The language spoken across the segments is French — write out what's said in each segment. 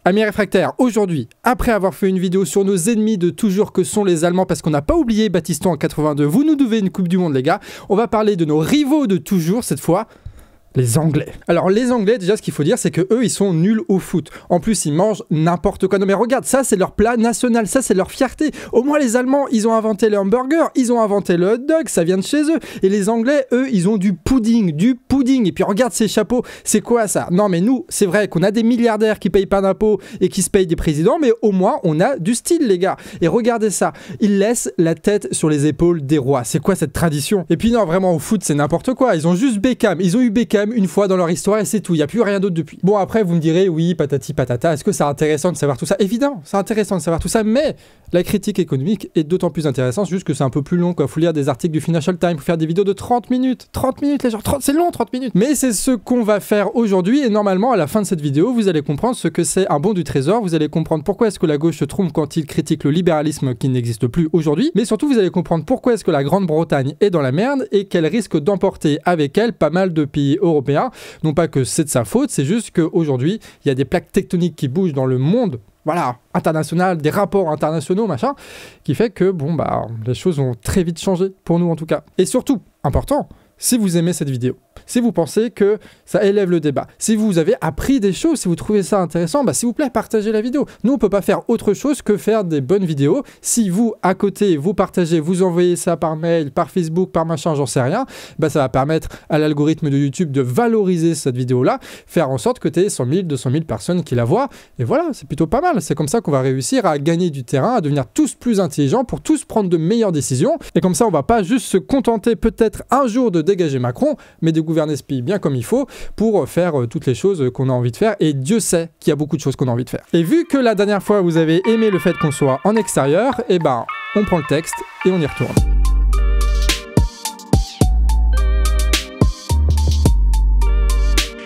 Amis réfractaires, aujourd'hui, après avoir fait une vidéo sur nos ennemis de toujours que sont les Allemands, parce qu'on n'a pas oublié Battiston en 82, vous nous devez une Coupe du Monde les gars, on va parler de nos rivaux de toujours cette fois, les Anglais. Alors les Anglais, déjà ce qu'il faut dire, c'est que eux ils sont nuls au foot. En plus ils mangent n'importe quoi. Non mais regarde, ça c'est leur plat national, ça c'est leur fierté. Au moins les Allemands, ils ont inventé les hamburgers, ils ont inventé le hot dog, ça vient de chez eux. Et les Anglais, eux, ils ont du pudding. Et puis regarde ces chapeaux, c'est quoi ça? Non mais nous, c'est vrai qu'on a des milliardaires qui payent pas d'impôts et qui se payent des présidents, mais au moins on a du style les gars. Et regardez ça, ils laissent la tête sur les épaules des rois. C'est quoi cette tradition? Et puis non, vraiment au foot c'est n'importe quoi. Ils ont juste Beckham, ils ont eu Beckham une fois dans leur histoire et c'est tout, il n'y a plus rien d'autre depuis. Bon après vous me direz oui patati patata, est-ce que c'est intéressant de savoir tout ça? Évidemment, c'est intéressant de savoir tout ça, mais la critique économique est d'autant plus intéressante, juste que c'est un peu plus long quoi, faut lire des articles du Financial Times, faut faire des vidéos de 30 minutes les gens, c'est long 30 minutes. Mais c'est ce qu'on va faire aujourd'hui et normalement à la fin de cette vidéo, vous allez comprendre ce que c'est un bon du trésor, vous allez comprendre pourquoi est-ce que la gauche se trompe quand il critique le libéralisme qui n'existe plus aujourd'hui, mais surtout vous allez comprendre pourquoi est-ce que la Grande-Bretagne est dans la merde et qu'elle risque d'emporter avec elle pas mal de pays européens. Non pas que c'est de sa faute, c'est juste qu'aujourd'hui, il y a des plaques tectoniques qui bougent dans le monde, voilà, international, des rapports internationaux, machin, qui fait que, bon, bah, les choses vont très vite changer, pour nous en tout cas. Et surtout, important, si vous aimez cette vidéo, si vous pensez que ça élève le débat, si vous avez appris des choses, si vous trouvez ça intéressant, bah s'il vous plaît, partagez la vidéo. Nous, on peut pas faire autre chose que faire des bonnes vidéos. Si vous, à côté, vous partagez, vous envoyez ça par mail, par Facebook, par machin, j'en sais rien, bah ça va permettre à l'algorithme de YouTube de valoriser cette vidéo-là, faire en sorte que tu aies 100 000, 200 000 personnes qui la voient. Et voilà, c'est plutôt pas mal. C'est comme ça qu'on va réussir à gagner du terrain, à devenir tous plus intelligents pour tous prendre de meilleures décisions. Et comme ça, on va pas juste se contenter peut-être un jour de dégager Macron, mais de gouverner ce pays bien comme il faut pour faire toutes les choses qu'on a envie de faire. Et Dieu sait qu'il y a beaucoup de choses qu'on a envie de faire. Et vu que la dernière fois, vous avez aimé le fait qu'on soit en extérieur, et ben, on prend le texte et on y retourne.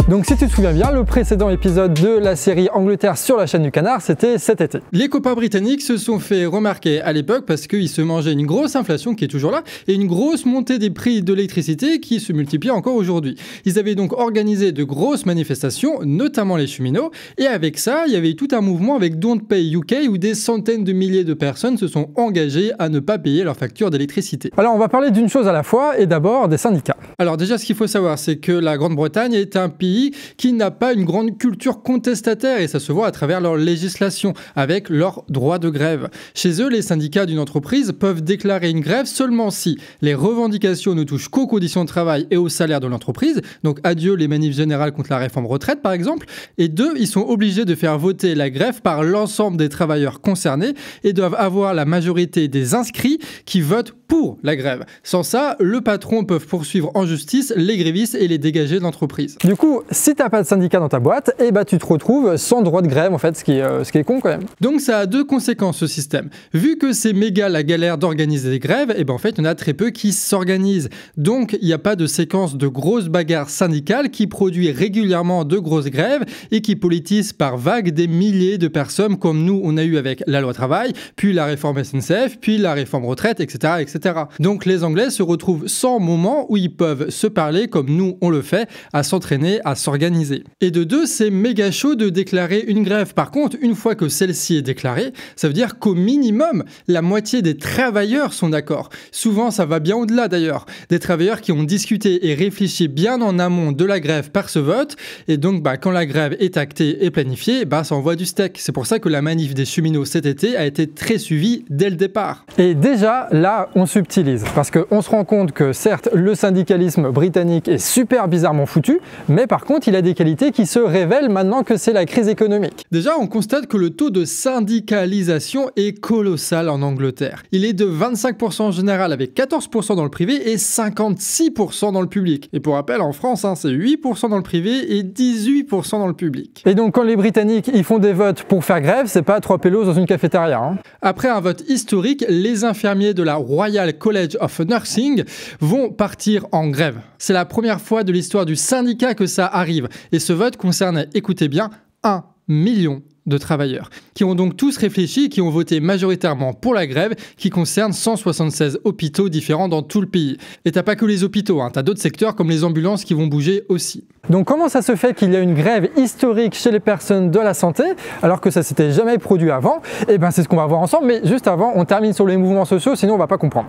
Donc si tu te souviens bien, le précédent épisode de la série Angleterre sur la chaîne du canard, c'était cet été. Les copains britanniques se sont fait remarquer à l'époque parce qu'ils se mangeaient une grosse inflation qui est toujours là et une grosse montée des prix de l'électricité qui se multiplie encore aujourd'hui. Ils avaient donc organisé de grosses manifestations, notamment les cheminots, et avec ça, il y avait tout un mouvement avec Don't Pay UK où des centaines de milliers de personnes se sont engagées à ne pas payer leur facture d'électricité. Alors on va parler d'une chose à la fois et d'abord des syndicats. Alors déjà ce qu'il faut savoir c'est que la Grande-Bretagne est un pays qui n'a pas une grande culture contestataire et ça se voit à travers leur législation avec leur droit de grève. Chez eux, les syndicats d'une entreprise peuvent déclarer une grève seulement si les revendications ne touchent qu'aux conditions de travail et au salaire de l'entreprise, donc adieu les manifs générales contre la réforme retraite par exemple, et deux, ils sont obligés de faire voter la grève par l'ensemble des travailleurs concernés et doivent avoir la majorité des inscrits qui votent pour la grève. Sans ça, le patron peut poursuivre en justice les grévistes et les dégager de l'entreprise. Du coup, si t'as pas de syndicat dans ta boîte, et bah tu te retrouves sans droit de grève en fait, ce qui est con quand même. Donc ça a deux conséquences ce système. Vu que c'est méga la galère d'organiser des grèves, et ben en fait il y en a très peu qui s'organisent. Donc il n'y a pas de séquence de grosses bagarres syndicales qui produit régulièrement de grosses grèves et qui politisent par vagues des milliers de personnes comme nous on a eu avec la loi travail, puis la réforme SNCF, puis la réforme retraite, etc., etc. Donc les Anglais se retrouvent sans moment où ils peuvent se parler comme nous on le fait, à s'entraîner, à s'organiser. Et de deux, c'est méga chaud de déclarer une grève. Par contre, une fois que celle-ci est déclarée, ça veut dire qu'au minimum, la moitié des travailleurs sont d'accord. Souvent, ça va bien au-delà d'ailleurs. Des travailleurs qui ont discuté et réfléchi bien en amont de la grève par ce vote. Et donc, quand la grève est actée et planifiée, ça envoie du steak. C'est pour ça que la manif des cheminots cet été a été très suivie dès le départ. Et déjà, là, on subtilise. Parce qu'on se rend compte que certes, le syndicalisme britannique est super bizarrement foutu, mais par contre, il a des qualités qui se révèlent maintenant que c'est la crise économique. Déjà, on constate que le taux de syndicalisation est colossal en Angleterre. Il est de 25% en général avec 14% dans le privé et 56% dans le public. Et pour rappel, en France, c'est 8% dans le privé et 18% dans le public. Et donc, quand les Britanniques ils font des votes pour faire grève, c'est pas 3 pélos dans une cafétéria. Après un vote historique, les infirmiers de la Royal College of Nursing vont partir en grève. C'est la première fois de l'histoire du syndicat que ça arrive. Et ce vote concerne, écoutez bien, 1 million de travailleurs, qui ont donc tous réfléchi et qui ont voté majoritairement pour la grève qui concerne 176 hôpitaux différents dans tout le pays. Et t'as pas que les hôpitaux, t'as d'autres secteurs comme les ambulances qui vont bouger aussi. Donc comment ça se fait qu'il y a une grève historique chez les personnes de la santé alors que ça s'était jamais produit avant? Eh bien c'est ce qu'on va voir ensemble, mais juste avant on termine sur les mouvements sociaux, sinon on va pas comprendre.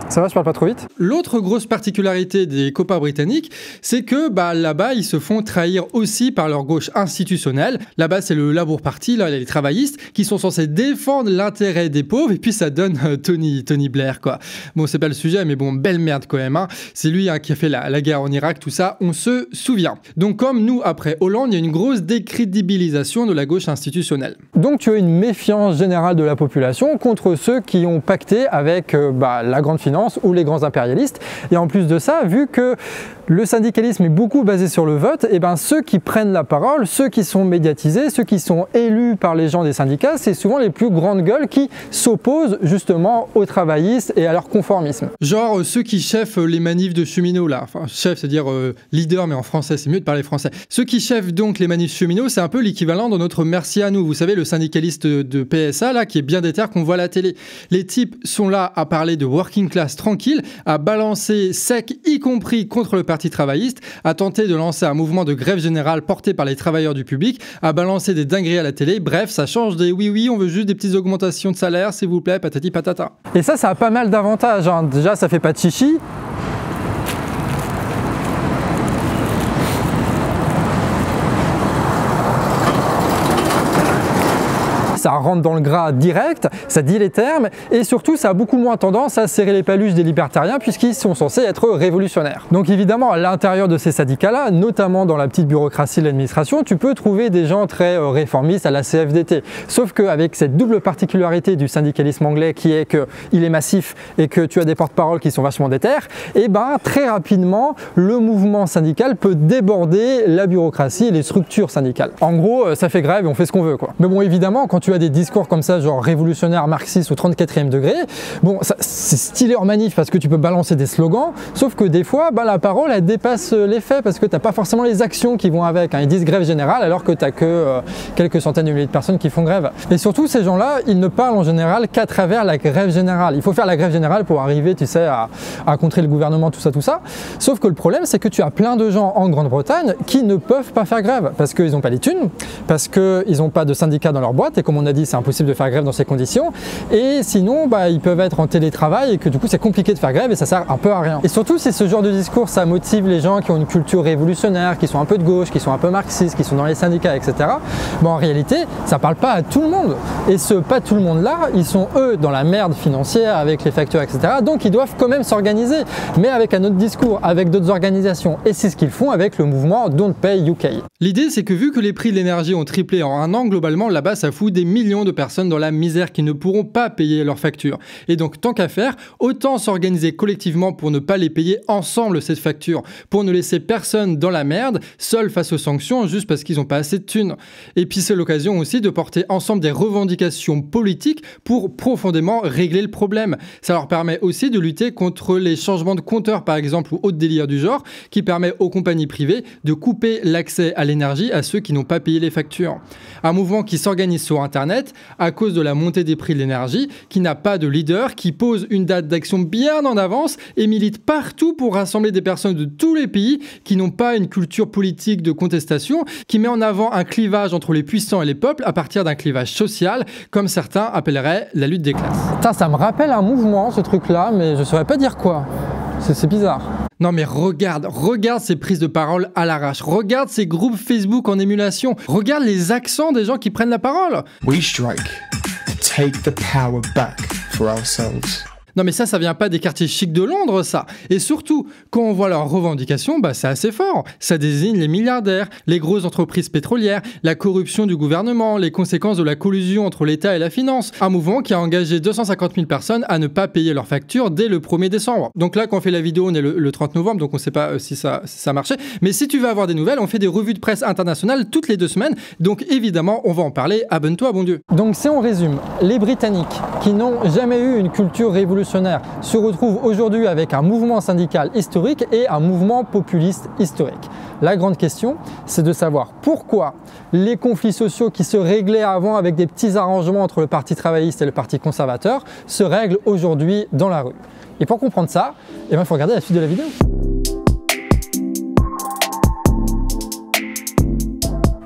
Ça va, je parle pas trop vite? L'autre grosse particularité des copas britanniques, c'est que là-bas, ils se font trahir aussi par leur gauche institutionnelle. Là-bas, c'est le Labour Party, là, les travaillistes, qui sont censés défendre l'intérêt des pauvres, et puis ça donne Tony Blair, quoi. Bon, c'est pas le sujet, mais bon, belle merde quand même, hein. C'est lui qui a fait la guerre en Irak, tout ça, on se souvient. Donc comme nous, après Hollande, il y a une grosse décrédibilisation de la gauche institutionnelle. Donc tu as une méfiance générale de la population contre ceux qui ont pacté avec la grande finance ou les grands impérialistes. Et en plus de ça, vu que le syndicalisme est beaucoup basé sur le vote, et ceux qui prennent la parole, ceux qui sont médiatisés, ceux qui sont élus par les gens des syndicats, c'est souvent les plus grandes gueules qui s'opposent justement aux travaillistes et à leur conformisme. Genre ceux qui cheffent les manifs de cheminots là, enfin chef c'est-à-dire leader mais en français, c'est mieux de parler français. Ceux qui cheffent donc les manifs cheminots, c'est un peu l'équivalent de notre Merci à nous, vous savez le syndicaliste de PSA là qui est bien déter qu'on voit à la télé. Les types sont là à parler de working class tranquille, à balancer sec y compris contre le parti travailliste, à tenter de lancer un mouvement de grève générale porté par les travailleurs du public, à balancer des dingueries à la télé, bref, ça change des oui, on veut juste des petites augmentations de salaire, s'il vous plaît, patati patata. Et ça a pas mal d'avantages, hein. Déjà, ça fait pas de chichi. Ça rentre dans le gras direct, ça dit les termes, et surtout ça a beaucoup moins tendance à serrer les paluches des libertariens puisqu'ils sont censés être révolutionnaires. Donc évidemment à l'intérieur de ces syndicats-là, notamment dans la petite bureaucratie de l'administration, tu peux trouver des gens très réformistes à la CFDT. Sauf qu'avec cette double particularité du syndicalisme anglais qui est qu'il est massif et que tu as des porte-paroles qui sont vachement déter, et très rapidement le mouvement syndical peut déborder la bureaucratie et les structures syndicales. En gros, ça fait grève et on fait ce qu'on veut, quoi. Mais bon évidemment quand tu as des discours comme ça, genre révolutionnaire, marxiste au 34e degré, bon, c'est stylé en manif parce que tu peux balancer des slogans, sauf que des fois, la parole, elle dépasse les faits parce que t'as pas forcément les actions qui vont avec. Ils disent grève générale alors que t'as que quelques centaines de milliers de personnes qui font grève. Et surtout, ces gens-là, ils ne parlent en général qu'à travers la grève générale. Il faut faire la grève générale pour arriver, tu sais, à contrer le gouvernement, tout ça. Sauf que le problème, c'est que tu as plein de gens en Grande-Bretagne qui ne peuvent pas faire grève parce qu'ils n'ont pas les thunes, parce qu'ils n'ont pas de syndicat dans leur boîte, et comme on a dit, c'est impossible de faire grève dans ces conditions, et sinon ils peuvent être en télétravail et que du coup c'est compliqué de faire grève et ça sert un peu à rien. Et surtout si ce genre de discours ça motive les gens qui ont une culture révolutionnaire, qui sont un peu de gauche, qui sont un peu marxistes, qui sont dans les syndicats, etc. En réalité ça parle pas à tout le monde, et ce pas tout le monde là, ils sont eux dans la merde financière avec les factures, etc. Donc ils doivent quand même s'organiser, mais avec un autre discours, avec d'autres organisations, et c'est ce qu'ils font avec le mouvement Don't Pay UK. L'idée c'est que vu que les prix de l'énergie ont triplé en un an, globalement là-bas ça fout des millions de personnes dans la misère qui ne pourront pas payer leurs factures. Et donc tant qu'à faire, autant s'organiser collectivement pour ne pas les payer ensemble cette facture, pour ne laisser personne dans la merde, seul face aux sanctions juste parce qu'ils n'ont pas assez de thunes. Et puis c'est l'occasion aussi de porter ensemble des revendications politiques pour profondément régler le problème. Ça leur permet aussi de lutter contre les changements de compteurs par exemple ou autres délires du genre, qui permet aux compagnies privées de couper l'accès à l'énergie à ceux qui n'ont pas payé les factures. Un mouvement qui s'organise sur Internet à cause de la montée des prix de l'énergie, qui n'a pas de leader, qui pose une date d'action bien en avance et milite partout pour rassembler des personnes de tous les pays qui n'ont pas une culture politique de contestation, qui met en avant un clivage entre les puissants et les peuples à partir d'un clivage social, comme certains appelleraient la lutte des classes. Putain, ça me rappelle un mouvement ce truc-là, mais je saurais pas dire quoi. C'est bizarre. Non mais regarde ces prises de parole à l'arrache, regarde ces groupes Facebook en émulation, regarde les accents des gens qui prennent la parole. We strike to take the power back for ourselves. Non mais ça vient pas des quartiers chics de Londres, ça. Et surtout, quand on voit leurs revendications, c'est assez fort. Ça désigne les milliardaires, les grosses entreprises pétrolières, la corruption du gouvernement, les conséquences de la collusion entre l'État et la finance. Un mouvement qui a engagé 250 000 personnes à ne pas payer leurs factures dès le 1er décembre. Donc là, quand on fait la vidéo, on est le 30 novembre, donc on sait pas si ça marchait. Mais si tu veux avoir des nouvelles, on fait des revues de presse internationales toutes les 2 semaines. Donc évidemment, on va en parler. Abonne-toi, bon Dieu. Donc si on résume, les Britanniques qui n'ont jamais eu une culture révolutionnaire révolutionnaire se retrouve aujourd'hui avec un mouvement syndical historique et un mouvement populiste historique. La grande question, c'est de savoir pourquoi les conflits sociaux qui se réglaient avant avec des petits arrangements entre le parti travailliste et le parti conservateur se règlent aujourd'hui dans la rue. Et pour comprendre ça, il faut regarder la suite de la vidéo.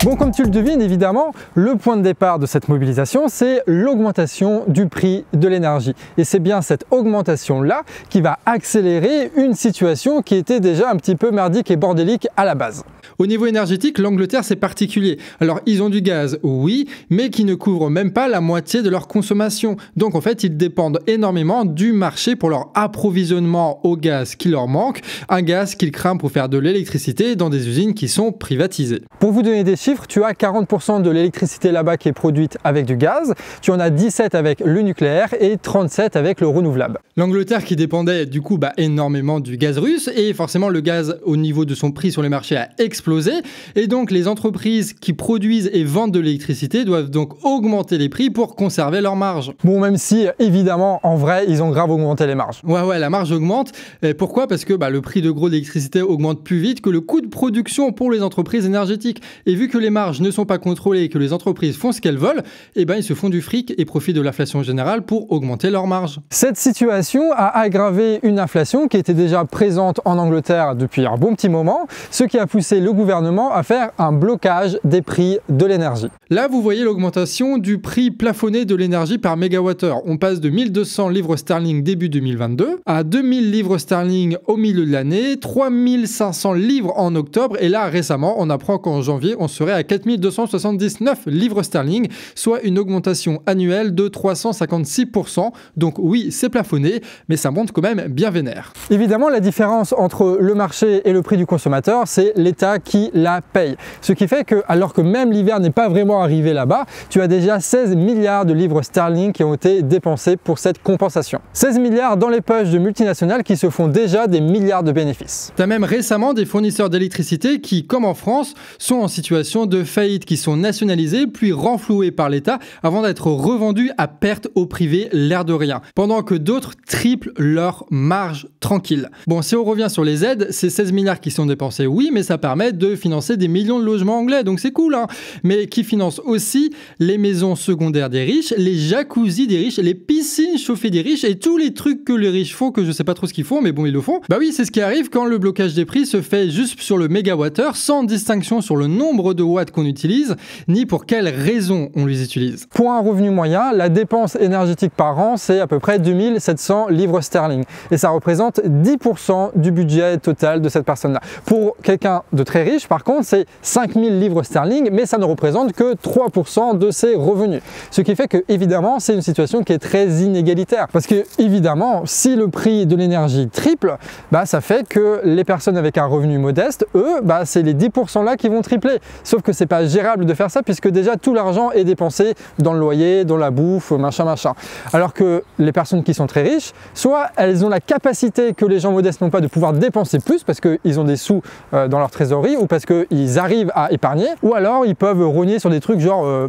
Bon, comme tu le devines, évidemment, le point de départ de cette mobilisation, c'est l'augmentation du prix de l'énergie. Et c'est bien cette augmentation-là qui va accélérer une situation qui était déjà un petit peu merdique et bordélique à la base. Au niveau énergétique, l'Angleterre, c'est particulier. Alors, ils ont du gaz, oui, mais qui ne couvre même pas la moitié de leur consommation. Donc, en fait, ils dépendent énormément du marché pour leur approvisionnement au gaz qui leur manque, un gaz qu'ils crament pour faire de l'électricité dans des usines qui sont privatisées. Pour vous donner des chiffres, tu as 40% de l'électricité là-bas qui est produite avec du gaz, tu en as 17 avec le nucléaire et 37 avec le renouvelable. L'Angleterre qui dépendait du coup énormément du gaz russe et forcément le gaz au niveau de son prix sur les marchés a explosé et donc les entreprises qui produisent et vendent de l'électricité doivent donc augmenter les prix pour conserver leurs marges. Bon, même si évidemment en vrai ils ont grave augmenté les marges. Ouais, la marge augmente. Et pourquoi? Parce que le prix de gros de l'électricité augmente plus vite que le coût de production pour les entreprises énergétiques. Et vu que les marges ne sont pas contrôlées et que les entreprises font ce qu'elles veulent, ils se font du fric et profitent de l'inflation générale pour augmenter leurs marges. Cette situation a aggravé une inflation qui était déjà présente en Angleterre depuis un bon petit moment, ce qui a poussé le gouvernement à faire un blocage des prix de l'énergie. Là, vous voyez l'augmentation du prix plafonné de l'énergie par mégawattheure. On passe de 1200 livres sterling début 2022 à 2000 livres sterling au milieu de l'année, 3500 livres en octobre et là récemment on apprend qu'en janvier on serait à 4279 livres sterling, soit une augmentation annuelle de 356%. Donc oui, c'est plafonné, mais ça monte quand même bien vénère. Évidemment, la différence entre le marché et le prix du consommateur, c'est l'État qui la paye. Ce qui fait que, alors que même l'hiver n'est pas vraiment arrivé là-bas, tu as déjà 16 milliards de livres sterling qui ont été dépensés pour cette compensation. 16 milliards dans les poches de multinationales qui se font déjà des milliards de bénéfices. Tu as même récemment des fournisseurs d'électricité qui, comme en France, sont en situation de faillite, qui sont nationalisés puis renfloués par l'État avant d'être revendus à perte au privé, l'air de rien, pendant que d'autres triplent leur marge tranquille. Bon, si on revient sur les aides, ces 16 milliards qui sont dépensés, oui, mais ça permet de financer des millions de logements anglais, donc c'est cool, hein, mais qui finance aussi les maisons secondaires des riches, les jacuzzis des riches, les piscines chauffées des riches et tous les trucs que les riches font, que je sais pas trop ce qu'ils font, mais bon, ils le font. Bah oui, c'est ce qui arrive quand le blocage des prix se fait juste sur le mégawattheure, sans distinction sur le nombre de watts qu'on utilise, ni pour quelles raisons on les utilise. Pour un revenu moyen, la dépense énergétique par an, c'est à peu près 2700 livres sterling. Et ça représente 10% du budget total de cette personne-là. Pour quelqu'un de très riche, par contre, c'est 5000 livres sterling, mais ça ne représente que 3% de ses revenus. Ce qui fait que, évidemment, c'est une situation qui est très inégalitaire. Parce que, évidemment, si le prix de l'énergie triple, ça fait que les personnes avec un revenu modeste, eux, c'est les 10% là qui vont tripler. Sauf que c'est pas gérable de faire ça puisque déjà tout l'argent est dépensé dans le loyer, dans la bouffe, machin. Alors que les personnes qui sont très riches, soit elles ont la capacité que les gens modestes n'ont pas de pouvoir dépenser plus parce qu'ils ont des sous dans leur trésorerie ou parce qu'ils arrivent à épargner, ou alors ils peuvent rogner sur des trucs genre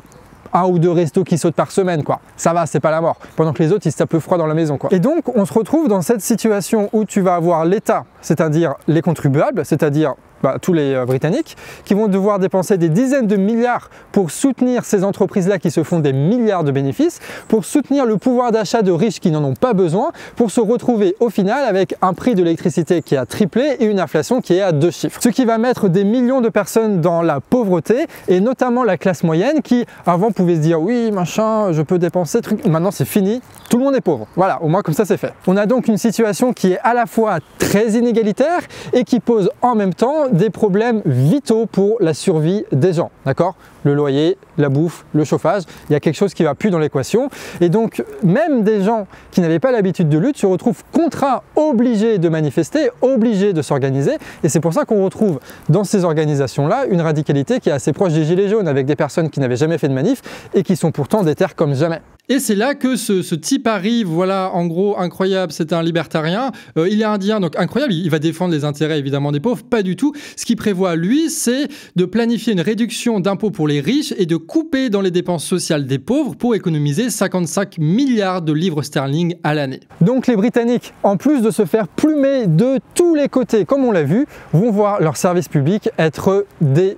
un ou deux restos qui sautent par semaine, quoi. Ça va, c'est pas la mort. Pendant que les autres, ils se tapent le froid dans la maison, quoi. Et donc, on se retrouve dans cette situation où tu vas avoir l'État, c'est-à-dire les contribuables, c'est-à-dire tous les Britanniques, qui vont devoir dépenser des dizaines de milliards pour soutenir ces entreprises-là qui se font des milliards de bénéfices, pour soutenir le pouvoir d'achat de riches qui n'en ont pas besoin, pour se retrouver au final avec un prix de l'électricité qui a triplé et une inflation qui est à 2 chiffres. Ce qui va mettre des millions de personnes dans la pauvreté, et notamment la classe moyenne qui, avant, pouvait se dire « oui, machin, je peux dépenser, truc ». Maintenant, c'est fini, tout le monde est pauvre. Voilà, au moins comme ça, c'est fait. On a donc une situation qui est à la fois très inégalitaire et qui pose en même temps des problèmes vitaux pour la survie des gens, d'accord? Le loyer, la bouffe, le chauffage, il y a quelque chose qui ne va plus dans l'équation. Et donc, même des gens qui n'avaient pas l'habitude de lutte se retrouvent contraints, obligés de manifester, obligés de s'organiser. Et c'est pour ça qu'on retrouve dans ces organisations-là une radicalité qui est assez proche des Gilets jaunes, avec des personnes qui n'avaient jamais fait de manif et qui sont pourtant déterres comme jamais. Et c'est là que ce type arrive, voilà, en gros, incroyable, c'est un libertarien, il est indien, donc incroyable, il va défendre les intérêts évidemment des pauvres, pas du tout. Ce qu'il prévoit, lui, c'est de planifier une réduction d'impôts pour les riches et de couper dans les dépenses sociales des pauvres pour économiser 55 milliards de livres sterling à l'année. Donc les Britanniques, en plus de se faire plumer de tous les côtés, comme on l'a vu, vont voir leur service public être dépecé.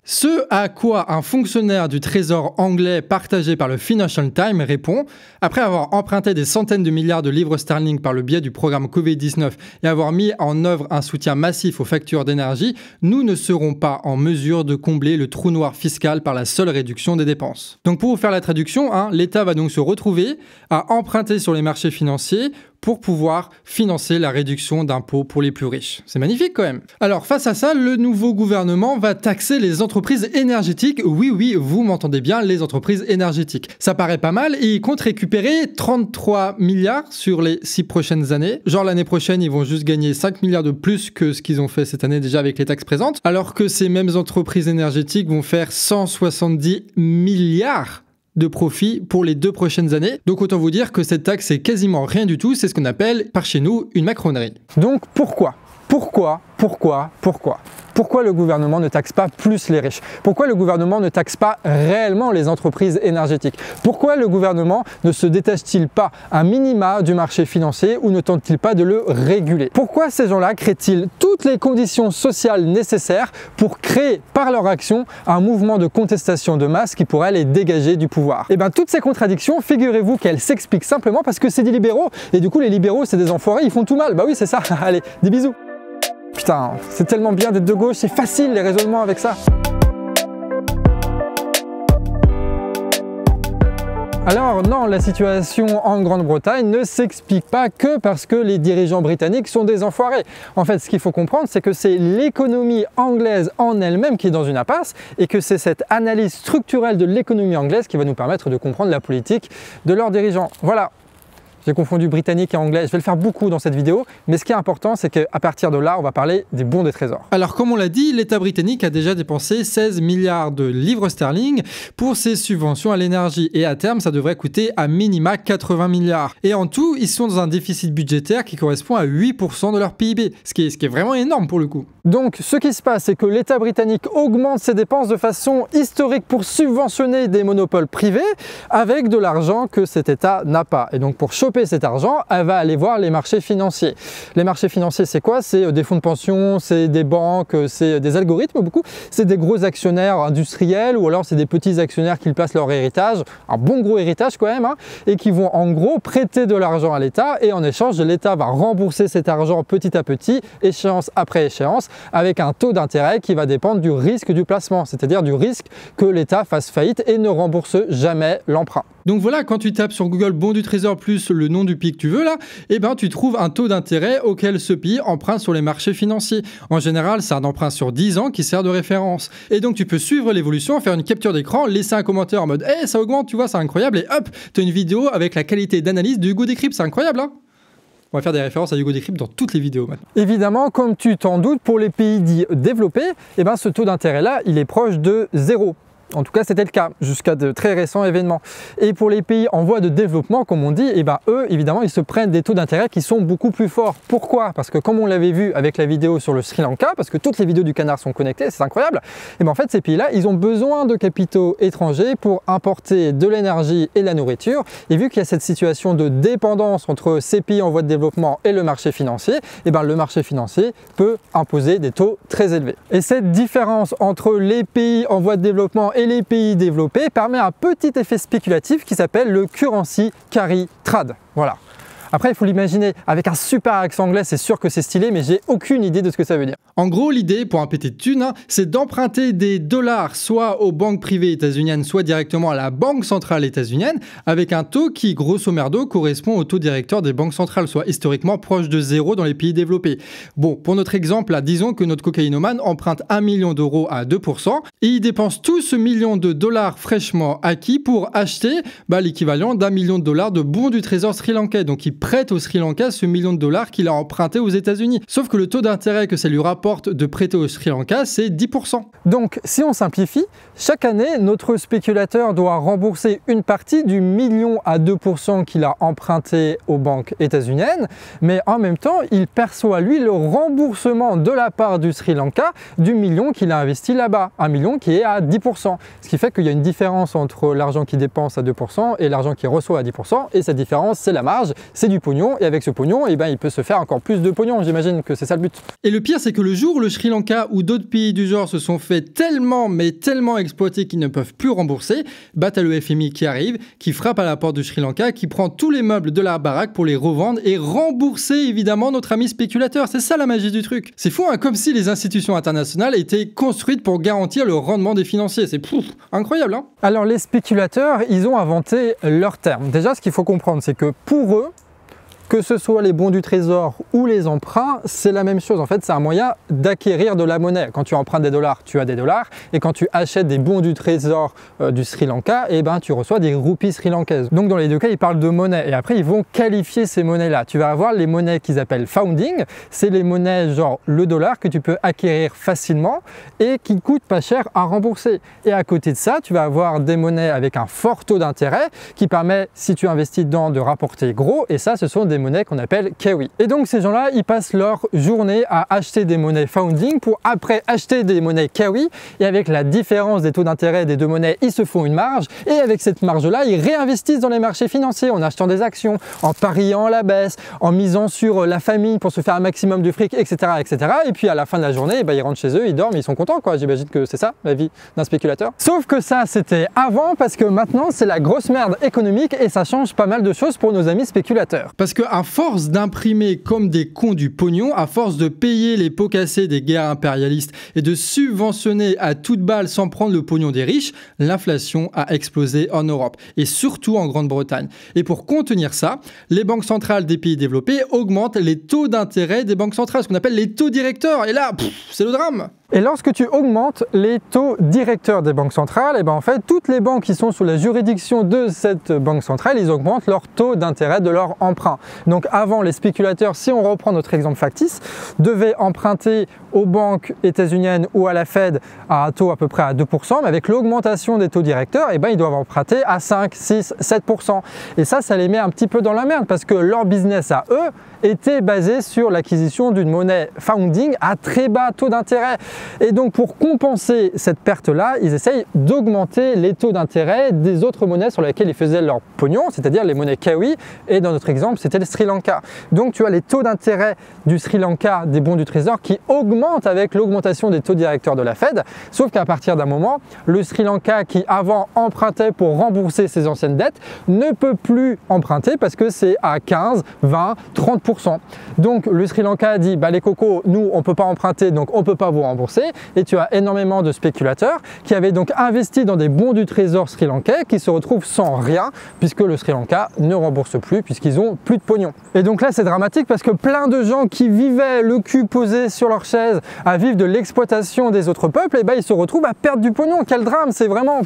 Ce à quoi un fonctionnaire du Trésor anglais partagé par le Financial Times répond: après avoir emprunté des centaines de milliards de livres sterling par le biais du programme Covid-19 et avoir mis en œuvre un soutien massif aux factures d'énergie, nous ne serons pas en mesure de combler le trou noir fiscal par la seule réduction des dépenses. Donc pour vous faire la traduction, l'État va donc se retrouver à emprunter sur les marchés financiers pour pouvoir financer la réduction d'impôts pour les plus riches. C'est magnifique quand même. Alors face à ça, le nouveau gouvernement va taxer les entreprises énergétiques. Oui, vous m'entendez bien, les entreprises énergétiques. Ça paraît pas mal et ils comptent récupérer 33 milliards sur les 6 prochaines années. Genre l'année prochaine, ils vont juste gagner 5 milliards de plus que ce qu'ils ont fait cette année déjà avec les taxes présentes, alors que ces mêmes entreprises énergétiques vont faire 170 milliards de profit pour les 2 prochaines années. Donc autant vous dire que cette taxe c'est quasiment rien du tout, c'est ce qu'on appelle par chez nous une macronerie. Donc pourquoi le gouvernement ne taxe pas plus les riches? Pourquoi le gouvernement ne taxe pas réellement les entreprises énergétiques? Pourquoi le gouvernement ne se détache-t-il pas un minima du marché financier ou ne tente-t-il pas de le réguler? Pourquoi ces gens-là créent-ils toutes les conditions sociales nécessaires pour créer par leur action un mouvement de contestation de masse qui pourrait les dégager du pouvoir? Et bien toutes ces contradictions, figurez-vous qu'elles s'expliquent simplement parce que c'est des libéraux et du coup les libéraux c'est des enfoirés, ils font tout mal. Bah oui c'est ça, allez, des bisous. Putain, c'est tellement bien d'être de gauche, c'est facile les raisonnements avec ça. Alors non, la situation en Grande-Bretagne ne s'explique pas que parce que les dirigeants britanniques sont des enfoirés. En fait, ce qu'il faut comprendre, c'est que c'est l'économie anglaise en elle-même qui est dans une impasse et que c'est cette analyse structurelle de l'économie anglaise qui va nous permettre de comprendre la politique de leurs dirigeants. Voilà. J'ai confondu britannique et anglais, je vais le faire beaucoup dans cette vidéo, mais ce qui est important, c'est qu'à partir de là, on va parler des bons des trésors. Alors comme on l'a dit, l'État britannique a déjà dépensé 16 milliards de livres sterling pour ses subventions à l'énergie, et à terme, ça devrait coûter à minima 80 milliards. Et en tout, ils sont dans un déficit budgétaire qui correspond à 8% de leur PIB, ce qui est vraiment énorme pour le coup. Donc ce qui se passe, c'est que l'État britannique augmente ses dépenses de façon historique pour subventionner des monopoles privés avec de l'argent que cet État n'a pas. Et donc pour choper cet argent, elle va aller voir les marchés financiers. Les marchés financiers, c'est quoi? C'est des fonds de pension, c'est des banques, c'est des algorithmes beaucoup, c'est des gros actionnaires industriels ou alors c'est des petits actionnaires qui placent leur héritage, un bon gros héritage quand même, et qui vont en gros prêter de l'argent à l'État et en échange, l'État va rembourser cet argent petit à petit, échéance après échéance, avec un taux d'intérêt qui va dépendre du risque du placement, c'est-à-dire du risque que l'État fasse faillite et ne rembourse jamais l'emprunt. Donc voilà, quand tu tapes sur Google bon du trésor plus le nom du pays que tu veux là, eh ben tu trouves un taux d'intérêt auquel ce pays emprunte sur les marchés financiers. En général, c'est un emprunt sur 10 ans qui sert de référence. Et donc tu peux suivre l'évolution, faire une capture d'écran, laisser un commentaire en mode hey, ça augmente, tu vois, c'est incroyable, et hop, tu as une vidéo avec la qualité d'analyse de Hugo Décrypte, c'est incroyable hein. On va faire des références à Hugo Décrypte dans toutes les vidéos maintenant. Évidemment, comme tu t'en doutes, pour les pays dits développés, eh ben, ce taux d'intérêt-là, il est proche de 0. En tout cas, c'était le cas jusqu'à de très récents événements. Et pour les pays en voie de développement, comme on dit, eh ben, eux, évidemment, ils se prennent des taux d'intérêt qui sont beaucoup plus forts. Pourquoi? Parce que comme on l'avait vu avec la vidéo sur le Sri Lanka, parce que toutes les vidéos du canard sont connectées, c'est incroyable, et ben, en fait, ces pays-là, ils ont besoin de capitaux étrangers pour importer de l'énergie et de la nourriture. Et vu qu'il y a cette situation de dépendance entre ces pays en voie de développement et le marché financier, eh ben, le marché financier peut imposer des taux très élevés. Et cette différence entre les pays en voie de développement et les pays développés permet un petit effet spéculatif qui s'appelle le currency carry trade. Voilà. Après, il faut l'imaginer avec un super accent anglais, c'est sûr que c'est stylé, mais j'ai aucune idée de ce que ça veut dire. En gros, l'idée, pour un pété de thunes, c'est d'emprunter des dollars soit aux banques privées états-uniennes, soit directement à la banque centrale états-unienne, avec un taux qui, grosso merdo, correspond au taux directeur des banques centrales, soit historiquement proche de 0 dans les pays développés. Bon, pour notre exemple, là, disons que notre cocaïnomane emprunte 1 million d'euros à 2%, Et ils dépensent tout ce million de dollars fraîchement acquis pour acheter l'équivalent d'1 million de dollars de bons du trésor sri-lankais. Donc ils prêtent au Sri Lanka ce million de dollars qu'il a emprunté aux États-Unis. Sauf que le taux d'intérêt que ça lui rapporte de prêter au Sri Lanka, c'est 10%. Donc si on simplifie, chaque année, notre spéculateur doit rembourser une partie du million à 2% qu'il a emprunté aux banques états-uniennes, mais en même temps, il perçoit lui le remboursement de la part du Sri Lanka du million qu'il a investi là-bas, un million qui est à 10%. Ce qui fait qu'il y a une différence entre l'argent qu'il dépense à 2% et l'argent qu'il reçoit à 10%, et cette différence, c'est la marge, c'est du pognon, et avec ce pognon, il peut se faire encore plus de pognon, j'imagine que c'est ça le but. Et le pire, c'est que le jour où le Sri Lanka ou d'autres pays du genre se sont fait tellement, mais tellement exploiter qu'ils ne peuvent plus rembourser, t'as le FMI qui arrive, qui frappe à la porte du Sri Lanka, qui prend tous les meubles de la baraque pour les revendre et rembourser évidemment notre ami spéculateur. C'est ça la magie du truc. C'est fou, hein, comme si les institutions internationales étaient construites pour garantir le rendement des financiers. C'est incroyable, hein. Alors les spéculateurs, ils ont inventé leur terme. Déjà, ce qu'il faut comprendre, c'est que pour eux, que ce soit les bons du trésor ou les emprunts, c'est la même chose. En fait, c'est un moyen d'acquérir de la monnaie. Quand tu empruntes des dollars, tu as des dollars. Et quand tu achètes des bons du trésor du Sri Lanka, tu reçois des roupies sri-lankaises. Donc dans les deux cas, ils parlent de monnaie. Et après, ils vont qualifier ces monnaies-là. Tu vas avoir les monnaies qu'ils appellent founding. C'est les monnaies genre le dollar que tu peux acquérir facilement et qui coûtent pas cher à rembourser. Et à côté de ça, tu vas avoir des monnaies avec un fort taux d'intérêt qui permet, si tu investis dedans, de rapporter gros. Et ça, ce sont des monnaies qu'on appelle Kiwi. Et donc ces gens-là, ils passent leur journée à acheter des monnaies founding pour après acheter des monnaies Kiwi, et avec la différence des taux d'intérêt des deux monnaies, ils se font une marge, et avec cette marge-là, ils réinvestissent dans les marchés financiers en achetant des actions, en pariant à la baisse, en misant sur la famille pour se faire un maximum de fric, etc., etc. Et puis à la fin de la journée, ils rentrent chez eux, ils dorment, ils sont contents, quoi. J'imagine que c'est ça la vie d'un spéculateur. Sauf que ça, c'était avant, parce que maintenant, c'est la grosse merde économique et ça change pas mal de choses pour nos amis spéculateurs. Parce que à force d'imprimer comme des cons du pognon, à force de payer les pots cassés des guerres impérialistes et de subventionner à toute balle sans prendre le pognon des riches, l'inflation a explosé en Europe et surtout en Grande-Bretagne. Et pour contenir ça, les banques centrales des pays développés augmentent les taux d'intérêt des banques centrales, ce qu'on appelle les taux directeurs. Et là, c'est le drame. Et lorsque tu augmentes les taux directeurs des banques centrales, en fait, toutes les banques qui sont sous la juridiction de cette banque centrale, ils augmentent leur taux d'intérêt de leur emprunt. Donc avant, les spéculateurs, si on reprend notre exemple factice, devaient emprunter aux banques états-uniennes ou à la Fed à un taux à peu près à 2%, mais avec l'augmentation des taux directeurs, ils doivent emprunter à 5, 6, 7%. Et ça les met un petit peu dans la merde parce que leur business à eux était basé sur l'acquisition d'une monnaie founding à très bas taux d'intérêt. Et donc pour compenser cette perte-là, ils essayent d'augmenter les taux d'intérêt des autres monnaies sur lesquelles ils faisaient leur pognon, c'est-à-dire les monnaies Kiwi, et dans notre exemple, c'était le Sri Lanka. Donc tu as les taux d'intérêt du Sri Lanka, des bons du trésor, qui augmentent avec l'augmentation des taux directeurs de la Fed, sauf qu'à partir d'un moment, le Sri Lanka, qui avant empruntait pour rembourser ses anciennes dettes, ne peut plus emprunter parce que c'est à 15, 20, 30%. Donc le Sri Lanka a dit, les cocos, nous on ne peut pas emprunter, donc on ne peut pas vous rembourser. Et tu as énormément de spéculateurs qui avaient donc investi dans des bons du trésor sri-lankais qui se retrouvent sans rien puisque le Sri Lanka ne rembourse plus puisqu'ils ont plus de pognon. Et donc là c'est dramatique parce que plein de gens qui vivaient le cul posé sur leur chaise à vivre de l'exploitation des autres peuples, ils se retrouvent à perdre du pognon. Quel drame, c'est vraiment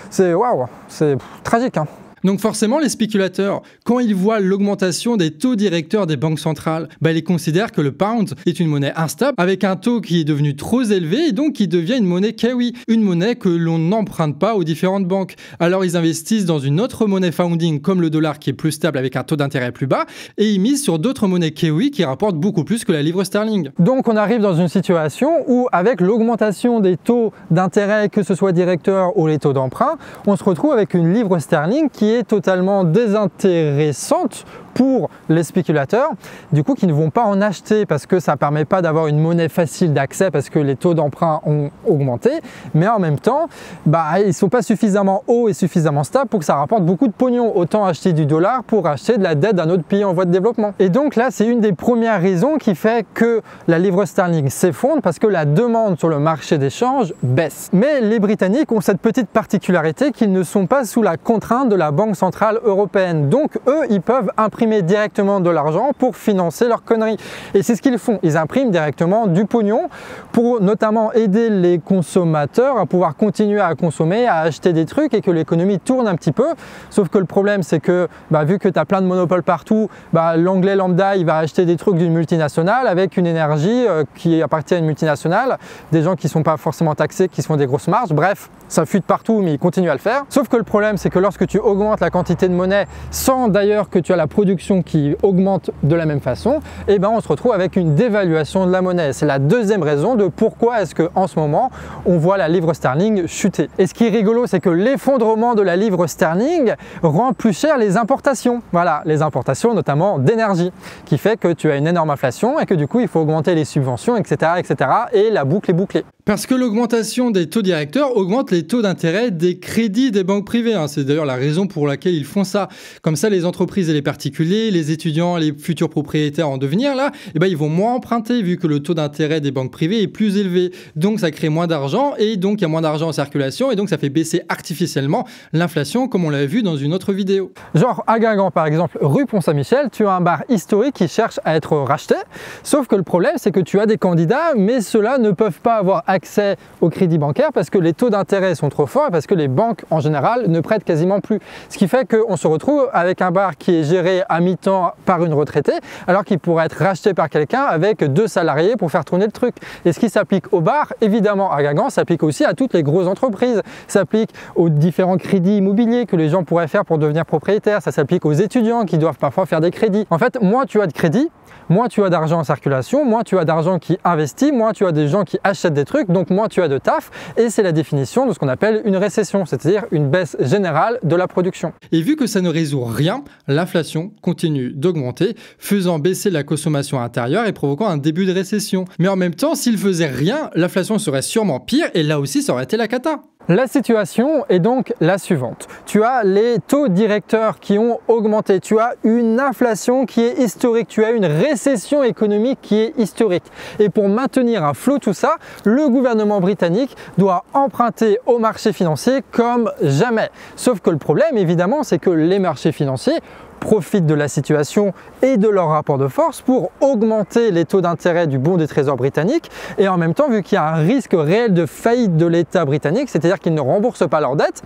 c'est waouh, c'est tragique, hein. Donc forcément, les spéculateurs, quand ils voient l'augmentation des taux directeurs des banques centrales, ils considèrent que le pound est une monnaie instable, avec un taux qui est devenu trop élevé et donc qui devient une monnaie Kiwi, une monnaie que l'on n'emprunte pas aux différentes banques. Alors ils investissent dans une autre monnaie founding comme le dollar qui est plus stable avec un taux d'intérêt plus bas et ils misent sur d'autres monnaies Kiwi qui rapportent beaucoup plus que la livre sterling. Donc on arrive dans une situation où avec l'augmentation des taux d'intérêt, que ce soit directeurs ou les taux d'emprunt, on se retrouve avec une livre sterling qui est totalement désintéressante pour les spéculateurs, du coup qui ne vont pas en acheter parce que ça ne permet pas d'avoir une monnaie facile d'accès parce que les taux d'emprunt ont augmenté, mais en même temps, ils ne sont pas suffisamment hauts et suffisamment stables pour que ça rapporte beaucoup de pognon. Autant acheter du dollar pour acheter de la dette d'un autre pays en voie de développement. Et donc là, c'est une des premières raisons qui fait que la livre sterling s'effondre parce que la demande sur le marché d'échange baisse. Mais les Britanniques ont cette petite particularité qu'ils ne sont pas sous la contrainte de la Banque centrale européenne. Donc eux, ils peuvent imprimer imprimer directement de l'argent pour financer leurs conneries. Et c'est ce qu'ils font, ils impriment directement du pognon pour notamment aider les consommateurs à pouvoir continuer à consommer, à acheter des trucs et que l'économie tourne un petit peu. Sauf que le problème, c'est que vu que tu as plein de monopoles partout, l'anglais lambda, il va acheter des trucs d'une multinationale avec une énergie qui appartient à une multinationale, des gens qui ne sont pas forcément taxés, qui se font des grosses marges, bref, ça fuite partout, mais ils continuent à le faire. Sauf que le problème, c'est que lorsque tu augmentes la quantité de monnaie sans d'ailleurs que tu as la production qui augmente de la même façon, on se retrouve avec une dévaluation de la monnaie. C'est la deuxième raison de pourquoi est-ce qu'en ce moment, on voit la livre sterling chuter. Et ce qui est rigolo, c'est que l'effondrement de la livre sterling rend plus cher les importations. Voilà, les importations notamment d'énergie, qui fait que tu as une énorme inflation et que du coup, il faut augmenter les subventions, etc., etc. et la boucle est bouclée. Parce que l'augmentation des taux directeurs augmente les taux d'intérêt des crédits des banques privées. C'est d'ailleurs la raison pour laquelle ils font ça. Comme ça, les entreprises et les particuliers, les étudiants, les futurs propriétaires en devenir, là, ils vont moins emprunter vu que le taux d'intérêt des banques privées est plus élevé. Donc, ça crée moins d'argent et donc il y a moins d'argent en circulation et donc ça fait baisser artificiellement l'inflation comme on l'avait vu dans une autre vidéo. Genre à Guingamp, par exemple, rue Pont-Saint-Michel, tu as un bar historique qui cherche à être racheté. Sauf que le problème, c'est que tu as des candidats, mais ceux-là ne peuvent pas avoir accès au crédit bancaire parce que les taux d'intérêt sont trop forts et parce que les banques en général ne prêtent quasiment plus. Ce qui fait qu'on se retrouve avec un bar qui est géré à mi-temps par une retraitée alors qu'il pourrait être racheté par quelqu'un avec 2 salariés pour faire tourner le truc. Et ce qui s'applique au bar, évidemment à Guingamp, s'applique aussi à toutes les grosses entreprises. Ça s'applique aux différents crédits immobiliers que les gens pourraient faire pour devenir propriétaires. Ça s'applique aux étudiants qui doivent parfois faire des crédits. En fait, moins tu as de crédit, moins tu as d'argent en circulation, moins tu as d'argent qui investit, moins tu as des gens qui achètent des trucs, donc moins tu as de taf. Et c'est la définition de ce qu'on appelle une récession, c'est-à-dire une baisse générale de la production. Et vu que ça ne résout rien, l'inflation continue d'augmenter, faisant baisser la consommation intérieure et provoquant un début de récession. Mais en même temps, s'il faisait rien, l'inflation serait sûrement pire et là aussi ça aurait été la cata. La situation est donc la suivante. Tu as les taux directeurs qui ont augmenté, tu as une inflation qui est historique, tu as une récession économique qui est historique. Et pour maintenir à flot tout ça, le gouvernement britannique doit emprunter aux marchés financiers comme jamais. Sauf que le problème, évidemment, c'est que les marchés financiers profitent de la situation et de leur rapport de force pour augmenter les taux d'intérêt du bon des trésors britanniques et en même temps, vu qu'il y a un risque réel de faillite de l'État britannique, c'est-à-dire qu'ils ne remboursent pas leurs dettes,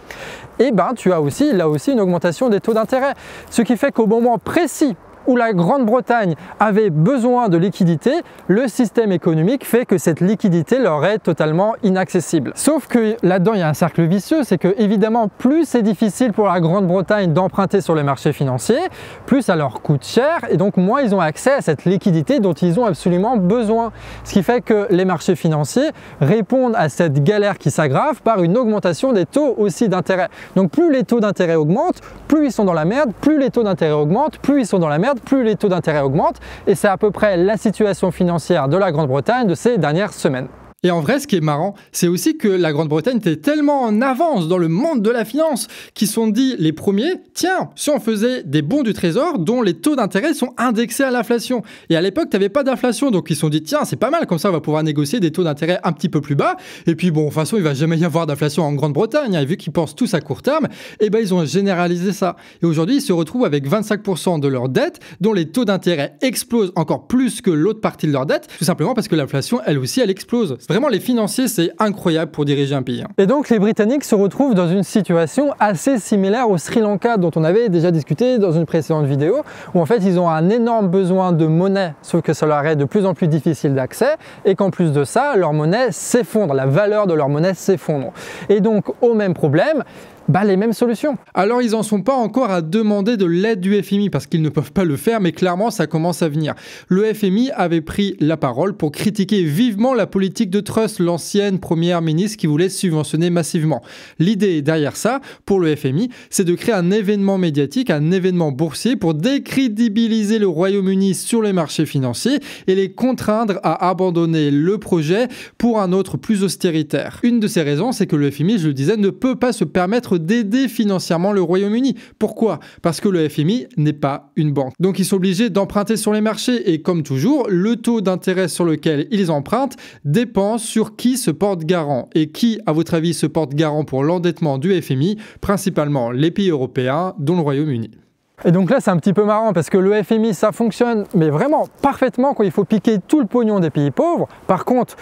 tu as aussi là aussi une augmentation des taux d'intérêt. Ce qui fait qu'au moment précis où la Grande-Bretagne avait besoin de liquidité, le système économique fait que cette liquidité leur est totalement inaccessible. Sauf que là-dedans, il y a un cercle vicieux, c'est que évidemment, plus c'est difficile pour la Grande-Bretagne d'emprunter sur les marchés financiers, plus ça leur coûte cher et donc moins ils ont accès à cette liquidité dont ils ont absolument besoin. Ce qui fait que les marchés financiers répondent à cette galère qui s'aggrave par une augmentation des taux aussi d'intérêt. Donc plus les taux d'intérêt augmentent, plus ils sont dans la merde, plus les taux d'intérêt augmentent, plus ils sont dans la merde, plus les taux d'intérêt augmentent et c'est à peu près la situation financière de la Grande-Bretagne de ces dernières semaines. Et en vrai, ce qui est marrant, c'est aussi que la Grande-Bretagne était tellement en avance dans le monde de la finance qu'ils se sont dit les premiers, tiens, si on faisait des bons du trésor dont les taux d'intérêt sont indexés à l'inflation. Et à l'époque, tu n'avais pas d'inflation, donc ils se sont dit, tiens, c'est pas mal, comme ça on va pouvoir négocier des taux d'intérêt un petit peu plus bas. Et puis bon, de toute façon, il va jamais y avoir d'inflation en Grande-Bretagne, et vu qu'ils pensent tous à court terme, ils ont généralisé ça. Et aujourd'hui, ils se retrouvent avec 25% de leurs dettes, dont les taux d'intérêt explosent encore plus que l'autre partie de leurs dettes, tout simplement parce que l'inflation, elle aussi, elle explose. Vraiment, les financiers, c'est incroyable pour diriger un pays. Et donc, les Britanniques se retrouvent dans une situation assez similaire au Sri Lanka, dont on avait déjà discuté dans une précédente vidéo, où en fait, ils ont un énorme besoin de monnaie, sauf que ça leur est de plus en plus difficile d'accès, et qu'en plus de ça, leur monnaie s'effondre, la valeur de leur monnaie s'effondre. Et donc, au même problème, les mêmes solutions. Alors ils n'en sont pas encore à demander de l'aide du FMI parce qu'ils ne peuvent pas le faire, mais clairement ça commence à venir. Le FMI avait pris la parole pour critiquer vivement la politique de Truss, l'ancienne première ministre qui voulait subventionner massivement. L'idée derrière ça, pour le FMI, c'est de créer un événement médiatique, un événement boursier pour décrédibiliser le Royaume-Uni sur les marchés financiers et les contraindre à abandonner le projet pour un autre plus austéritaire. Une de ces raisons, c'est que le FMI, je le disais, ne peut pas se permettre d'aider financièrement le Royaume-Uni. Pourquoi ? Parce que le FMI n'est pas une banque. Donc ils sont obligés d'emprunter sur les marchés et comme toujours, le taux d'intérêt sur lequel ils empruntent dépend sur qui se porte garant. Et qui, à votre avis, se porte garant pour l'endettement du FMI ? Principalement les pays européens, dont le Royaume-Uni. Et donc là, c'est un petit peu marrant parce que le FMI, ça fonctionne, mais vraiment parfaitement quand il faut piquer tout le pognon des pays pauvres. Par contre,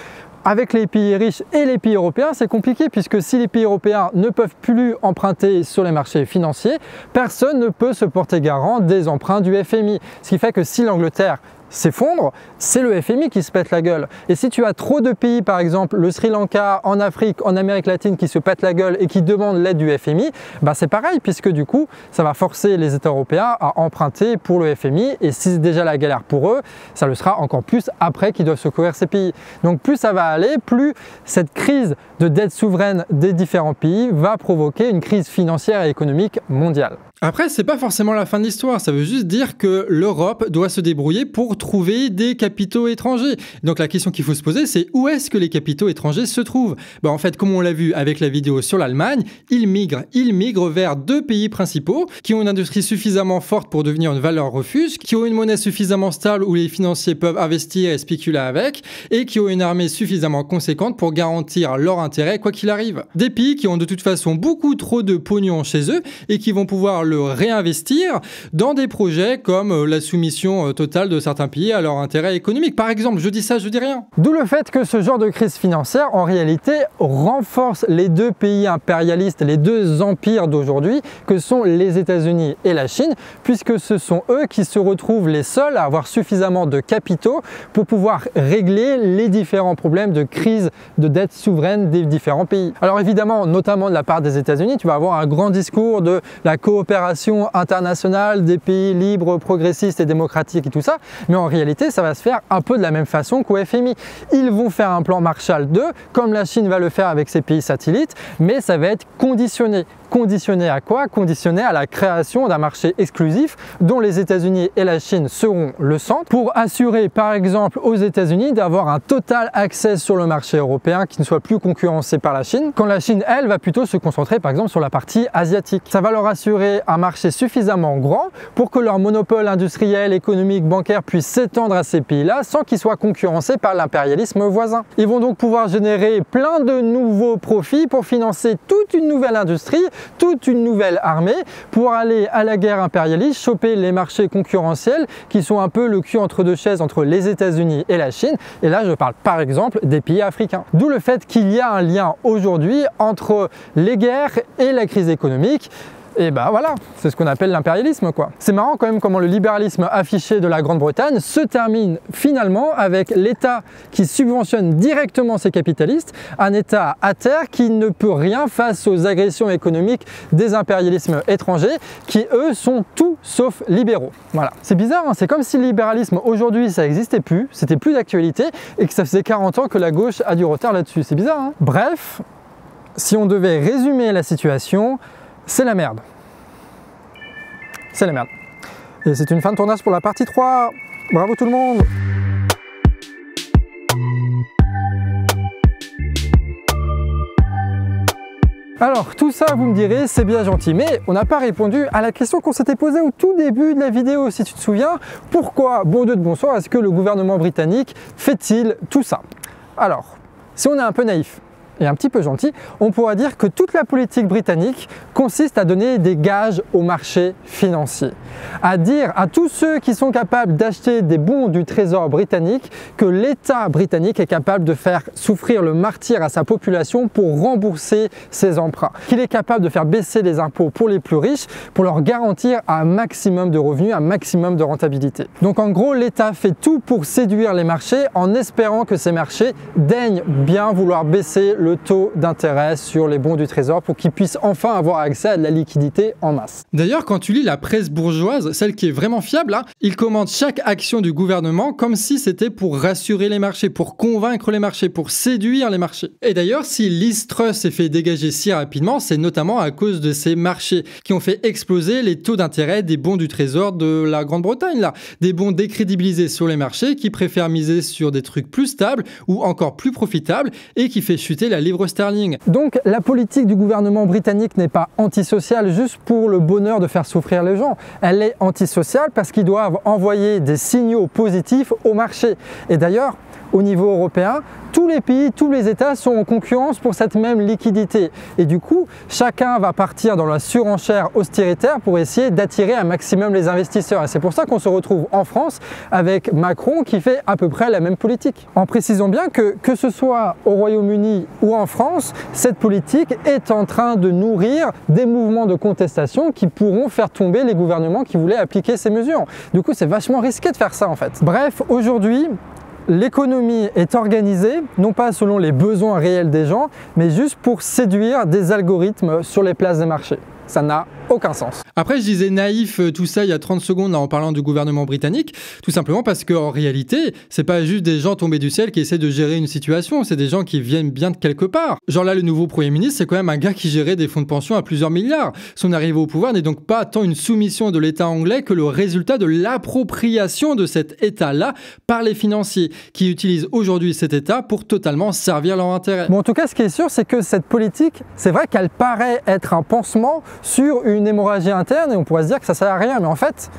avec les pays riches et les pays européens, c'est compliqué puisque si les pays européens ne peuvent plus emprunter sur les marchés financiers, personne ne peut se porter garant des emprunts du FMI. Ce qui fait que si l'Angleterre s'effondre, c'est le FMI qui se pète la gueule. Et si tu as trop de pays, par exemple le Sri Lanka, en Afrique, en Amérique latine, qui se pètent la gueule et qui demandent l'aide du FMI, bah c'est pareil, puisque du coup, ça va forcer les États européens à emprunter pour le FMI. Et si c'est déjà la galère pour eux, ça le sera encore plus après qu'ils doivent secourir ces pays. Donc plus ça va aller, plus cette crise de dette souveraine des différents pays va provoquer une crise financière et économique mondiale. Après, c'est pas forcément la fin de l'histoire, ça veut juste dire que l'Europe doit se débrouiller pour trouver des capitaux étrangers. Donc la question qu'il faut se poser, c'est où est-ce que les capitaux étrangers se trouvent? En fait, comme on l'a vu avec la vidéo sur l'Allemagne, ils migrent vers deux pays principaux qui ont une industrie suffisamment forte pour devenir une valeur refuge, qui ont une monnaie suffisamment stable où les financiers peuvent investir et spéculer avec, et qui ont une armée suffisamment conséquente pour garantir leur intérêt quoi qu'il arrive. Des pays qui ont de toute façon beaucoup trop de pognon chez eux et qui vont pouvoir le réinvestir dans des projets comme la soumission totale de certains pays à leur intérêt économique. Par exemple, je dis ça, je dis rien. D'où le fait que ce genre de crise financière, en réalité, renforce les deux pays impérialistes, les deux empires d'aujourd'hui, que sont les États-Unis et la Chine, puisque ce sont eux qui se retrouvent les seuls à avoir suffisamment de capitaux pour pouvoir régler les différents problèmes de crise de dette souveraine des différents pays. Alors évidemment, notamment de la part des États-Unis, tu vas avoir un grand discours de la coopération internationale des pays libres, progressistes et démocratiques et tout ça, mais en réalité ça va se faire un peu de la même façon qu'au FMI. Ils vont faire un plan Marshall 2, comme la Chine va le faire avec ses pays satellites, mais ça va être conditionné. Conditionné à quoi? Conditionné à la création d'un marché exclusif dont les États-Unis et la Chine seront le centre pour assurer par exemple aux États-Unis d'avoir un total accès sur le marché européen qui ne soit plus concurrencé par la Chine, quand la Chine, elle, va plutôt se concentrer par exemple sur la partie asiatique. Ça va leur assurer un marché suffisamment grand pour que leur monopole industriel, économique, bancaire puisse s'étendre à ces pays-là sans qu'ils soient concurrencés par l'impérialisme voisin. Ils vont donc pouvoir générer plein de nouveaux profits pour financer toute une nouvelle industrie, toute une nouvelle armée pour aller à la guerre impérialiste, choper les marchés concurrentiels qui sont un peu le cul entre deux chaises entre les États-Unis et la Chine. Et là, je parle par exemple des pays africains. D'où le fait qu'il y a un lien aujourd'hui entre les guerres et la crise économique. Et bah voilà, c'est ce qu'on appelle l'impérialisme quoi. C'est marrant quand même comment le libéralisme affiché de la Grande-Bretagne se termine finalement avec l'État qui subventionne directement ses capitalistes, un État à terre qui ne peut rien face aux agressions économiques des impérialismes étrangers qui eux sont tout sauf libéraux. Voilà, c'est bizarre, hein, c'est comme si le libéralisme aujourd'hui ça n'existait plus, c'était plus d'actualité et que ça faisait 40 ans que la gauche a du retard là-dessus, c'est bizarre hein. Bref, si on devait résumer la situation, c'est la merde. C'est la merde. Et c'est une fin de tournage pour la partie 3. Bravo tout le monde! Alors tout ça vous me direz c'est bien gentil, mais on n'a pas répondu à la question qu'on s'était posée au tout début de la vidéo si tu te souviens. Pourquoi, bon Dieu de bonsoir, est-ce que le gouvernement britannique fait-il tout ça? Alors, si on est un peu naïf et un petit peu gentil, on pourra dire que toute la politique britannique consiste à donner des gages au marché financier, à dire à tous ceux qui sont capables d'acheter des bons du trésor britannique que l'État britannique est capable de faire souffrir le martyre à sa population pour rembourser ses emprunts, qu'il est capable de faire baisser les impôts pour les plus riches pour leur garantir un maximum de revenus, un maximum de rentabilité. Donc en gros, l'État fait tout pour séduire les marchés en espérant que ces marchés daignent bien vouloir baisser le taux d'intérêt sur les bons du trésor pour qu'ils puissent enfin avoir accès à de la liquidité en masse. D'ailleurs, quand tu lis la presse bourgeoise, celle qui est vraiment fiable, hein, ils commentent chaque action du gouvernement comme si c'était pour rassurer les marchés, pour convaincre les marchés, pour séduire les marchés. Et d'ailleurs, si Liz Truss s'est fait dégager si rapidement, c'est notamment à cause de ces marchés qui ont fait exploser les taux d'intérêt des bons du trésor de la Grande-Bretagne, là. Des bons décrédibilisés sur les marchés qui préfèrent miser sur des trucs plus stables ou encore plus profitables et qui fait chuter la livre sterling. Donc la politique du gouvernement britannique n'est pas antisociale juste pour le bonheur de faire souffrir les gens. Elle est antisociale parce qu'ils doivent envoyer des signaux positifs au marché. Et d'ailleurs, au niveau européen, tous les pays, tous les États sont en concurrence pour cette même liquidité. Et du coup, chacun va partir dans la surenchère austéritaire pour essayer d'attirer un maximum les investisseurs. Et c'est pour ça qu'on se retrouve en France avec Macron qui fait à peu près la même politique. En précisant bien que ce soit au Royaume-Uni ou en France, cette politique est en train de nourrir des mouvements de contestation qui pourront faire tomber les gouvernements qui voulaient appliquer ces mesures. Du coup, c'est vachement risqué de faire ça en fait. Bref, aujourd'hui, l'économie est organisée, non pas selon les besoins réels des gens, mais juste pour séduire des algorithmes sur les places des marchés. Ça n'a aucun sens. Après, je disais naïf tout ça il y a 30 secondes en parlant du gouvernement britannique, tout simplement parce qu'en réalité, c'est pas juste des gens tombés du ciel qui essaient de gérer une situation, c'est des gens qui viennent bien de quelque part. Genre là, le nouveau Premier ministre, c'est quand même un gars qui gérait des fonds de pension à plusieurs milliards. Son arrivée au pouvoir n'est donc pas tant une soumission de l'État anglais que le résultat de l'appropriation de cet État-là par les financiers, qui utilisent aujourd'hui cet État pour totalement servir leur intérêt. Bon, en tout cas, ce qui est sûr, c'est que cette politique, c'est vrai qu'elle paraît être un pansement sur une hémorragie interne et on pourrait se dire que ça sert à rien, mais en fait,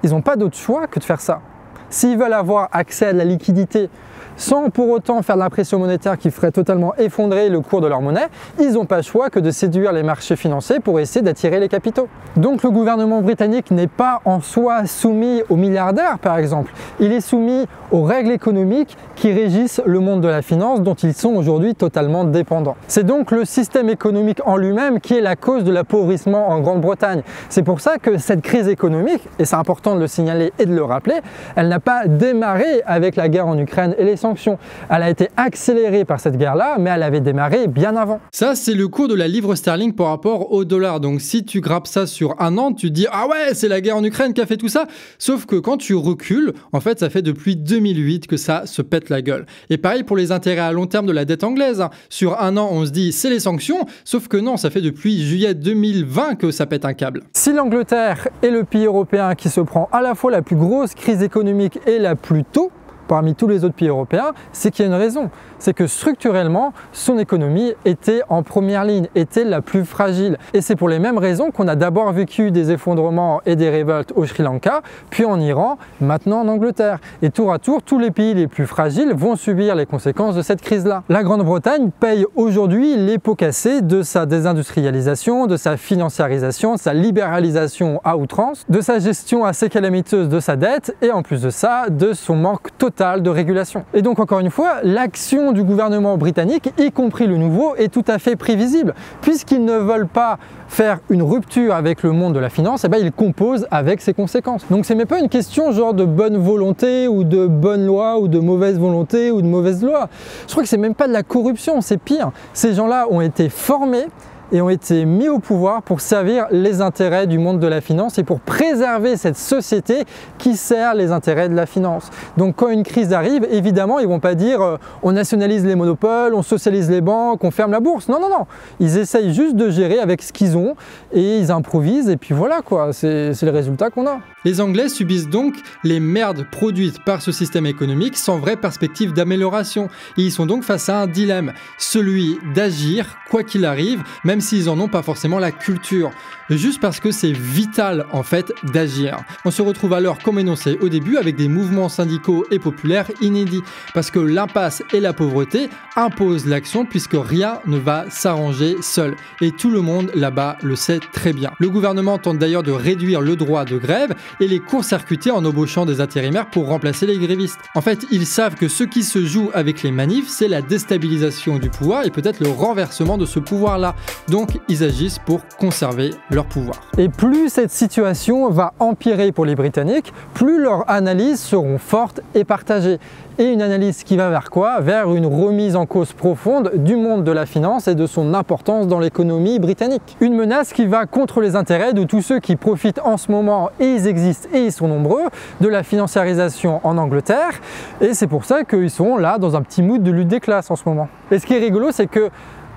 ils n'ont pas d'autre choix que de faire ça. S'ils veulent avoir accès à de la liquidité sans pour autant faire de l'impression monétaire qui ferait totalement effondrer le cours de leur monnaie, ils n'ont pas le choix que de séduire les marchés financiers pour essayer d'attirer les capitaux. Donc le gouvernement britannique n'est pas en soi soumis aux milliardaires par exemple, il est soumis aux règles économiques qui régissent le monde de la finance dont ils sont aujourd'hui totalement dépendants. C'est donc le système économique en lui-même qui est la cause de l'appauvrissement en Grande-Bretagne. C'est pour ça que cette crise économique, et c'est important de le signaler et de le rappeler, elle n'a pas démarré avec la guerre en Ukraine et les sanctions. Elle a été accélérée par cette guerre-là, mais elle avait démarré bien avant. Ça, c'est le cours de la livre sterling par rapport au dollar. Donc si tu grappes ça sur un an, tu te dis « Ah ouais, c'est la guerre en Ukraine qui a fait tout ça !» Sauf que quand tu recules, en fait, ça fait depuis 2008 que ça se pète la gueule. Et pareil pour les intérêts à long terme de la dette anglaise. Sur un an, on se dit « C'est les sanctions !» Sauf que non, ça fait depuis juillet 2020 que ça pète un câble. Si l'Angleterre est le pays européen qui se prend à la fois la plus grosse crise économique et la plus tôt, parmi tous les autres pays européens, c'est qu'il y a une raison. C'est que structurellement, son économie était en première ligne, était la plus fragile. Et c'est pour les mêmes raisons qu'on a d'abord vécu des effondrements et des révoltes au Sri Lanka, puis en Iran, maintenant en Angleterre. Et tour à tour, tous les pays les plus fragiles vont subir les conséquences de cette crise-là. La Grande-Bretagne paye aujourd'hui les pots cassés de sa désindustrialisation, de sa financiarisation, de sa libéralisation à outrance, de sa gestion assez calamiteuse de sa dette et en plus de ça, de son manque total de régulation. Et donc encore une fois, l'action du gouvernement britannique, y compris le nouveau, est tout à fait prévisible. Puisqu'ils ne veulent pas faire une rupture avec le monde de la finance, eh bien, ils composent avec ses conséquences. Donc c'est même pas une question genre de bonne volonté ou de bonne loi ou de mauvaise volonté ou de mauvaise loi. Je crois que c'est même pas de la corruption, c'est pire. Ces gens-là ont été formés et ont été mis au pouvoir pour servir les intérêts du monde de la finance et pour préserver cette société qui sert les intérêts de la finance. Donc quand une crise arrive, évidemment, ils ne vont pas dire on nationalise les monopoles, on socialise les banques, on ferme la bourse. Non, non, non. Ils essayent juste de gérer avec ce qu'ils ont et ils improvisent et puis voilà quoi, c'est le résultat qu'on a. Les Anglais subissent donc les merdes produites par ce système économique sans vraie perspective d'amélioration. Et ils sont donc face à un dilemme, celui d'agir quoi qu'il arrive, même s'ils en ont pas forcément la culture. Juste parce que c'est vital en fait d'agir. On se retrouve alors comme énoncé au début avec des mouvements syndicaux et populaires inédits. Parce que l'impasse et la pauvreté imposent l'action puisque rien ne va s'arranger seul. Et tout le monde là-bas le sait très bien. Le gouvernement tente d'ailleurs de réduire le droit de grève et les court-circuiter en embauchant des intérimaires pour remplacer les grévistes. En fait, ils savent que ce qui se joue avec les manifs, c'est la déstabilisation du pouvoir et peut-être le renversement de ce pouvoir-là. Donc, ils agissent pour conserver leur pouvoir. Et plus cette situation va empirer pour les Britanniques, plus leurs analyses seront fortes et partagées. Et une analyse qui va vers quoi? Vers une remise en cause profonde du monde de la finance et de son importance dans l'économie britannique. Une menace qui va contre les intérêts de tous ceux qui profitent en ce moment, et ils existent et ils sont nombreux, de la financiarisation en Angleterre. Et c'est pour ça qu'ils sont là dans un petit mood de lutte des classes en ce moment. Et ce qui est rigolo, c'est que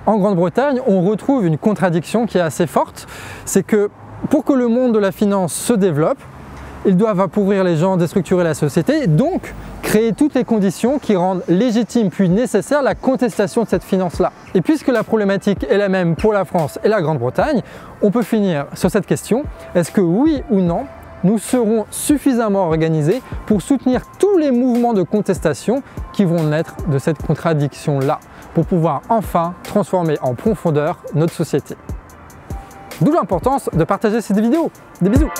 en Grande-Bretagne, on retrouve une contradiction qui est assez forte. C'est que pour que le monde de la finance se développe, ils doivent appauvrir les gens, déstructurer la société, donc créer toutes les conditions qui rendent légitime puis nécessaire la contestation de cette finance-là. Et puisque la problématique est la même pour la France et la Grande-Bretagne, on peut finir sur cette question. Est-ce que oui ou non, nous serons suffisamment organisés pour soutenir tous les mouvements de contestation qui vont naître de cette contradiction-là, pour pouvoir enfin transformer en profondeur notre société. D'où l'importance de partager cette vidéo. Des bisous!